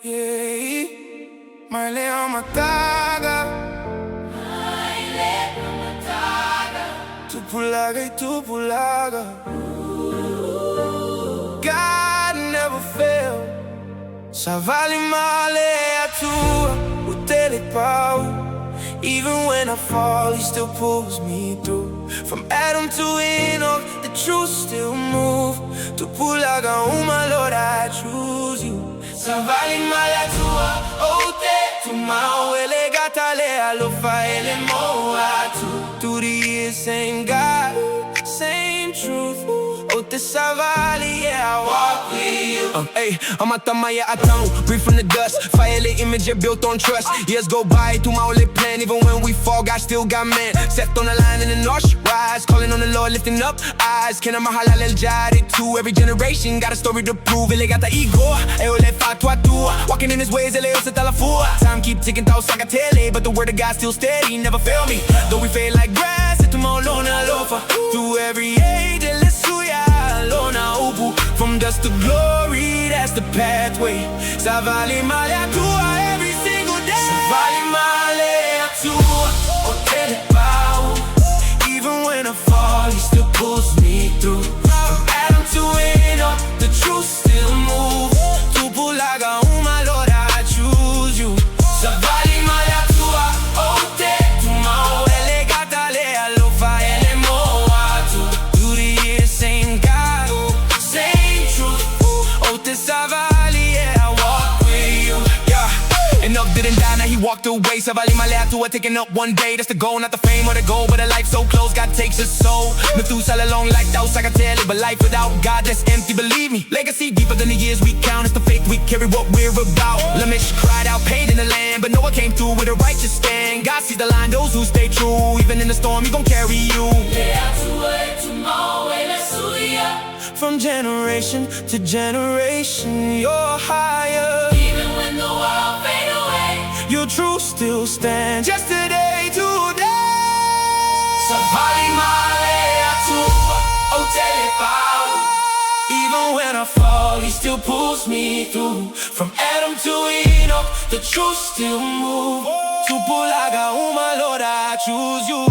Yeah, Marley on my taga, Tupulaga, Tupulaga. God never failed. Savali male Atua, utele power. Even when I fall, he still pulls me through. From Adam to Enoch, the truth still move. Tupulaga, oh my Lord, I choose you. Savali male Atua, ote tumao ele gatale alofa ele moatu. Through the years, same God, same truth. Ote Savali, yeah, I walk with you. Hey, I'm a tamaya atang, breathe from the dust. Fire the image built on trust. Years go by, to my only plan. Even when we fall, God still got man. Set on the line in the north, rise. Calling on the Lord, lifting up eyes. Can I mahala el jari too? Every generation got a story to prove. Ele got the ego, eole fatwa tua. Walking in his ways, ele ose talafua. Time keep ticking, thoughts like a tele. But the word of God still steady, never fail me. Though we fade like grass, it's my lona lofa. Through every age, ele suya lona ubu. From dust to glory, that's the pathway. Savali male Atua every single day. Savali male Atua, otele pau. Even when I fall, he still pulls me through. From Adam to Enoch, the truth still moves. Tupulaga, oh my Lord, I choose you. Savali male Atua, ote tumao ele gatale alofa ele moatu. Through the years, same God, same truth. Ote Savali, yeah, I walk with you. Yeah, Enoch didn't die, now he walked away. Savali male Atua taking up one day. That's the goal, not the fame or the goal, but a life so close, God takes his soul. Methuselah long like thou, I can tell it, but life without God, that's empty, believe me. Legacy deeper than the years we count, it's the faith we carry, what we're about. Lamish cried out, pain in the land, but Noah came through with a righteous stand. God sees the line, those who stay true, even in the storm, he gon' carry you. From generation to generation, you're higher. Even when the world fade away, Your truth still stands. Just today, today. Savali male Atua, otele pau. Even when I fall, he still pulls me through. From Adam to Enoch, the truth still moves. Tupulaga, oh my Lord, I choose you.